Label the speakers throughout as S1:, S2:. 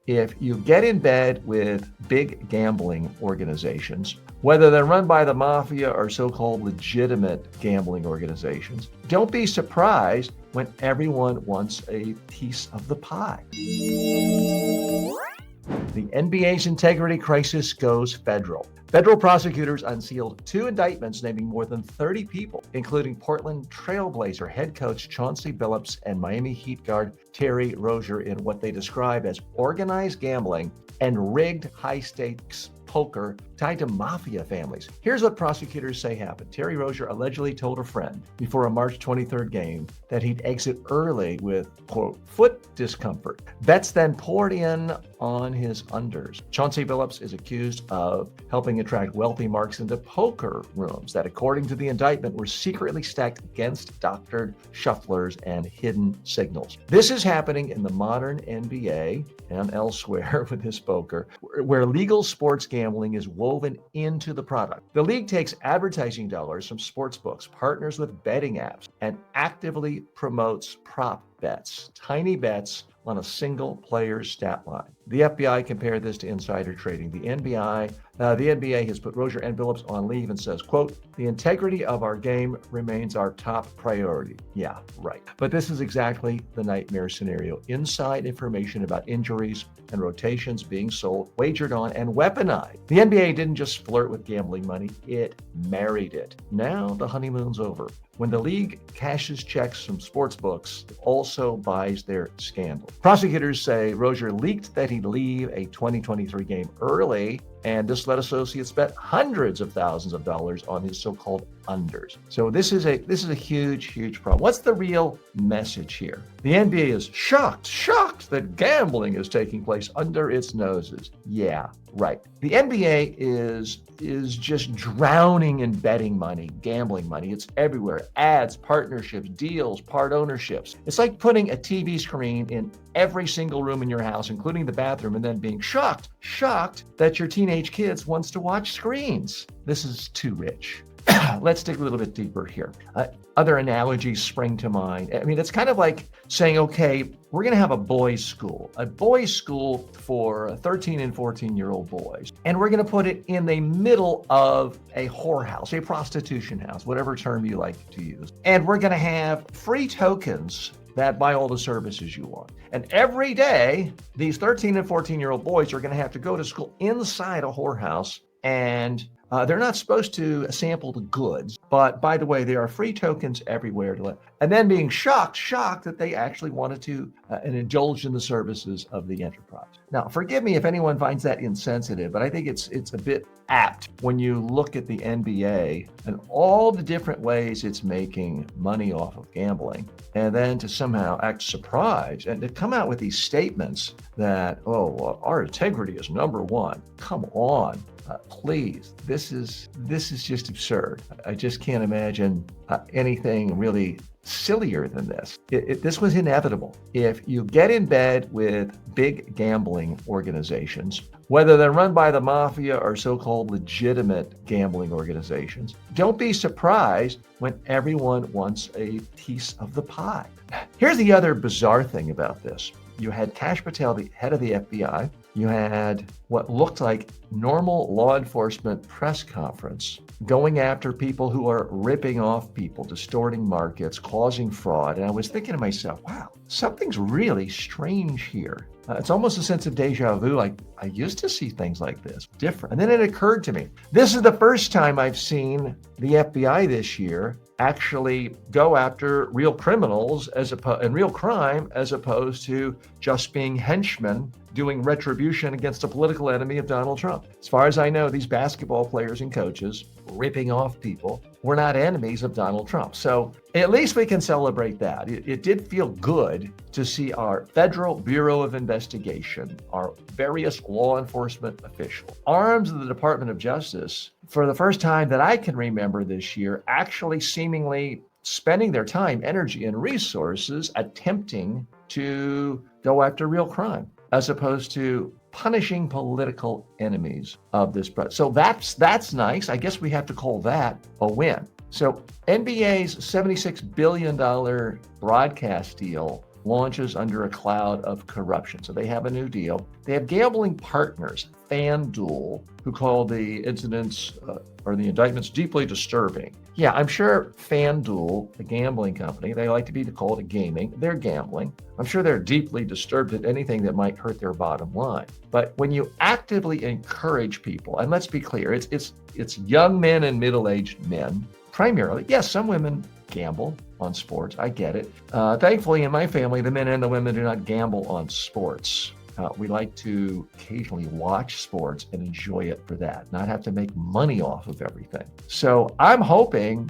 S1: if you get in bed with big gambling organizations, whether they're run by the mafia or so-called legitimate gambling organizations, don't be surprised when everyone wants a piece of the pie. The NBA's integrity crisis goes federal. Federal prosecutors unsealed 2 indictments naming more than 30 people, including Portland Trailblazer head coach Chauncey Billups and Miami Heat guard Terry Rozier in what they describe as organized gambling and rigged high-stakes poker tied to mafia families. Here's what prosecutors say happened. Terry Rozier allegedly told a friend before a March 23rd game that he'd exit early with, quote, foot discomfort. Bets then poured in on his unders. Chauncey Billups is accused of helping attract wealthy marks into poker rooms that, according to the indictment, were secretly stacked against doctored shufflers and hidden signals. This is happening in the modern NBA and elsewhere with this poker, where legal sports gambling is woven into the product. The league takes advertising dollars from sports books, partners with betting apps, and actively promotes prop bets, tiny bets on a single player's stat line. The FBI compared this to insider trading. The NBA has put Rozier and Billups on leave and says, quote, the integrity of our game remains our top priority. Yeah, right. But this is exactly the nightmare scenario. Inside information about injuries and rotations being sold, wagered on, and weaponized. The NBA didn't just flirt with gambling money, it married it. Now the honeymoon's over. When the league cashes checks from sports books, it also buys their scandal. Prosecutors say Rozier leaked that he'd leave a 2023 game early, and this let associates bet hundreds of thousands of dollars on his so-called unders. So this is a huge problem. What's the real message here? The NBA is shocked that gambling is taking place under its noses. Yeah, right. The NBA is just drowning in betting money, gambling money. It's everywhere. Ads, partnerships, deals, part ownerships. It's like putting a TV screen in every single room in your house, including the bathroom, and then being shocked that your teenage kids wants to watch screens. This is too rich. Let's dig a little bit deeper here. Other analogies spring to mind. I mean, it's kind of like saying, okay, we're going to have a boys' school for 13 and 14-year-old boys. And we're going to put it in the middle of a whorehouse, a prostitution house, whatever term you like to use. And we're going to have free tokens that buy all the services you want. And every day, these 13 and 14-year-old boys are going to have to go to school inside a whorehouse, and they're not supposed to sample the goods, but by the way, there are free tokens everywhere and then being shocked that they actually wanted to and indulge in the services of the enterprise. Now, forgive me if anyone finds that insensitive, but I think it's a bit apt when you look at the NBA and all the different ways it's making money off of gambling, and then to somehow act surprised and to come out with these statements that, our integrity is number one. Come on. Please, this is just absurd. I just can't imagine anything really sillier than this. This was inevitable. If you get in bed with big gambling organizations, whether they're run by the mafia or so-called legitimate gambling organizations, don't be surprised when everyone wants a piece of the pie. Here's the other bizarre thing about this. You had Kash Patel, the head of the FBI. You had what looked like normal law enforcement press conference going after people who are ripping off people, distorting markets, causing fraud. And I was thinking to myself, wow, something's really strange here. It's almost a sense of deja vu, like I used to see things like this, different. And then it occurred to me, this is the first time I've seen the FBI this year actually go after real criminals and real crime, as opposed to just being henchmen doing retribution against a political enemy of Donald Trump. As far as I know, these basketball players and coaches ripping off people were not enemies of Donald Trump. So at least we can celebrate that. It did feel good to see our Federal Bureau of Investigation, our various law enforcement officials, arms of the Department of Justice, for the first time that I can remember this year, actually seemingly spending their time, energy, and resources attempting to go after real crime, as opposed to punishing political enemies of this president. So that's nice. I guess we have to call that a win. So NBA's $76 billion broadcast deal launches under a cloud of corruption. So they have a new deal. They have gambling partners, FanDuel, who call the incidents or the indictments deeply disturbing. Yeah, I'm sure FanDuel, the gambling company, they like to be called a gaming, they're gambling. I'm sure they're deeply disturbed at anything that might hurt their bottom line. But when you actively encourage people, and let's be clear, it's young men and middle-aged men, primarily. Yes, some women gamble on sports. I get it. Thankfully, in my family, the men and the women do not gamble on sports. We like to occasionally watch sports and enjoy it for that, not have to make money off of everything. So I'm hoping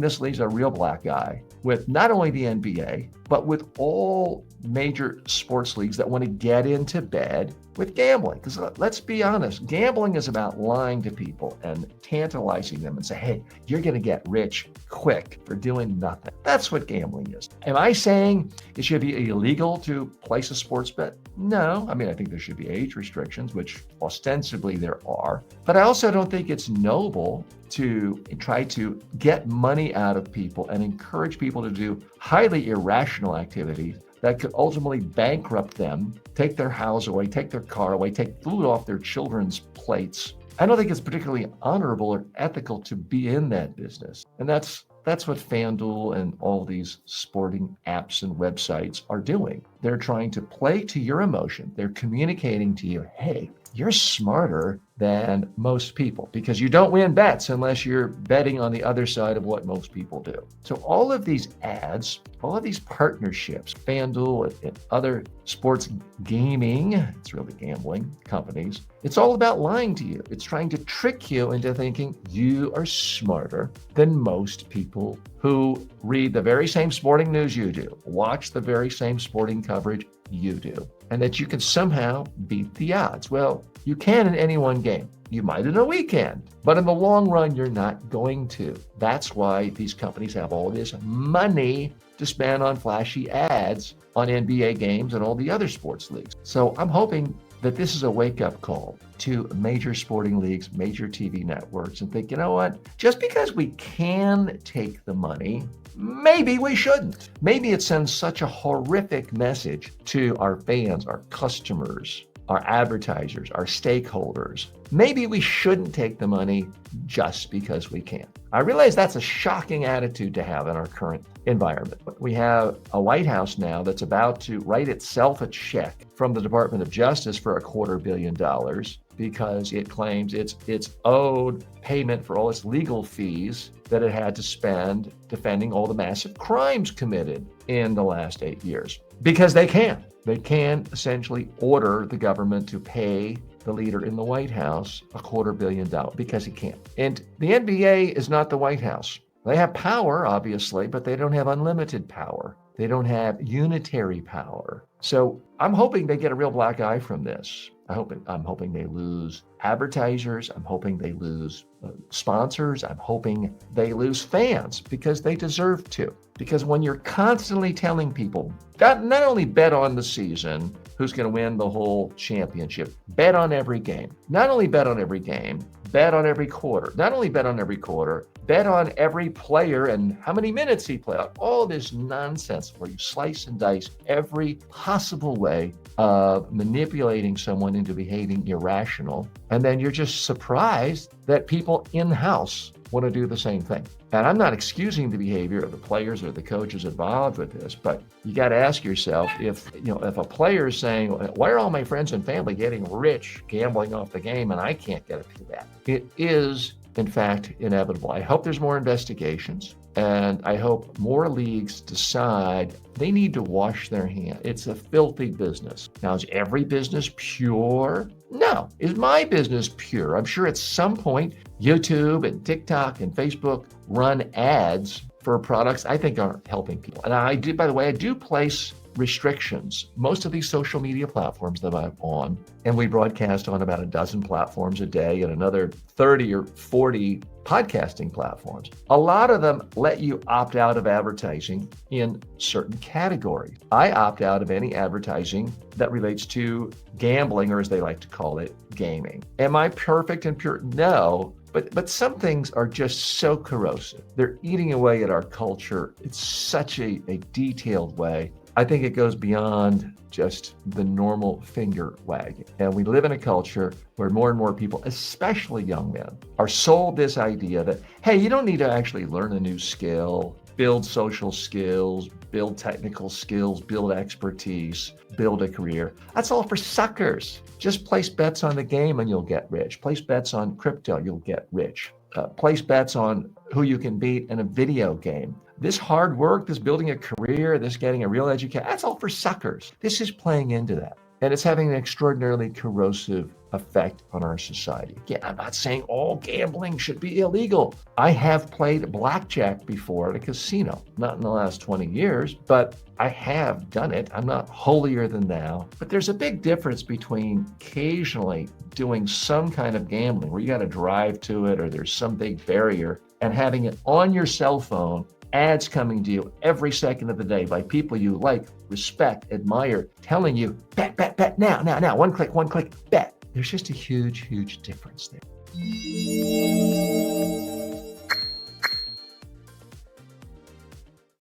S1: this leaves a real black eye with not only the NBA, but with all major sports leagues that want to get into bed with gambling. Because let's be honest, gambling is about lying to people and tantalizing them and say, hey, you're going to get rich quick for doing nothing. That's what gambling is. Am I saying it should be illegal to place a sports bet? No. I mean, I think there should be age restrictions, which ostensibly there are. But I also don't think it's noble to try to get money out of people and encourage people to do highly irrational activities that could ultimately bankrupt them, take their house away, take their car away, take food off their children's plates. I don't think it's particularly honorable or ethical to be in that business. And that's what FanDuel and all these sporting apps and websites are doing. They're trying to play to your emotion. They're communicating to you, hey, you're smarter than most people because you don't win bets unless you're betting on the other side of what most people do. So all of these ads, all of these partnerships, FanDuel and other sports gaming, it's really gambling companies, it's all about lying to you. It's trying to trick you into thinking you are smarter than most people who read the very same sporting news you do, watch the very same sporting coverage you do, and that you can somehow beat the odds. Well, you can in any one game. You might in a weekend, but in the long run, you're not going to. That's why these companies have all this money to spend on flashy ads on NBA games and all the other sports leagues. So I'm hoping that this is a wake-up call to major sporting leagues, major TV networks, and think, you know what? Just because we can take the money, maybe we shouldn't. Maybe it sends such a horrific message to our fans, our customers, our advertisers, our stakeholders. Maybe we shouldn't take the money just because we can. I realize that's a shocking attitude to have in our current environment. We have a White House now that's about to write itself a check from the Department of Justice for $250 million because it claims it's owed payment for all its legal fees that it had to spend defending all the massive crimes committed in the last 8 years. Because they can. They can essentially order the government to pay the leader in the White House $250 million because he can. And the NBA is not the White House. They have power, obviously, but they don't have unlimited power. They don't have unitary power. So I'm hoping they get a real black eye from this. I'm hoping they lose advertisers. I'm hoping they lose sponsors. I'm hoping they lose fans because they deserve to. Because when you're constantly telling people, not only bet on the season, who's going to win the whole championship, bet on every game. Not only bet on every game, bet on every quarter. Not only bet on every quarter, bet on every player and how many minutes he played. All this nonsense where you slice and dice every possible way of manipulating someone into behaving irrational. And then you're just surprised that people in-house want to do the same thing. And I'm not excusing the behavior of the players or the coaches involved with this, but you got to ask yourself if a player is saying, why are all my friends and family getting rich gambling off the game and I can't get to that? It is, in fact, inevitable. I hope there's more investigations. And I hope more leagues decide they need to wash their hands. It's a filthy business. Now, is every business pure? No. Is my business pure? I'm sure at some point, YouTube and TikTok and Facebook run ads for products I think aren't helping people. And I do, by the way, I do place restrictions. Most of these social media platforms that I'm on, and we broadcast on about a dozen platforms a day and another 30 or 40 podcasting platforms. A lot of them let you opt out of advertising in certain categories. I opt out of any advertising that relates to gambling, or as they like to call it, gaming. Am I perfect and pure? No. But some things are just so corrosive. They're eating away at our culture in such a detailed way. I think it goes beyond just the normal finger wagging. And we live in a culture where more and more people, especially young men, are sold this idea that, hey, you don't need to actually learn a new skill, build social skills, build technical skills, build expertise, build a career. That's all for suckers. Just place bets on the game and you'll get rich. Place bets on crypto, you'll get rich. Place bets on who you can beat in a video game. This hard work, this building a career, this getting a real education, that's all for suckers. This is playing into that. And it's having an extraordinarily corrosive effect on our society. Again, I'm not saying all gambling should be illegal. I have played blackjack before at a casino, not in the last 20 years, but I have done it. I'm not holier than thou. But there's a big difference between occasionally doing some kind of gambling where you got to drive to it or there's some big barrier, and having it on your cell phone, ads coming to you every second of the day by people you like, respect, admire, telling you, bet, bet, bet, now, one click, bet. There's just a huge, huge difference there.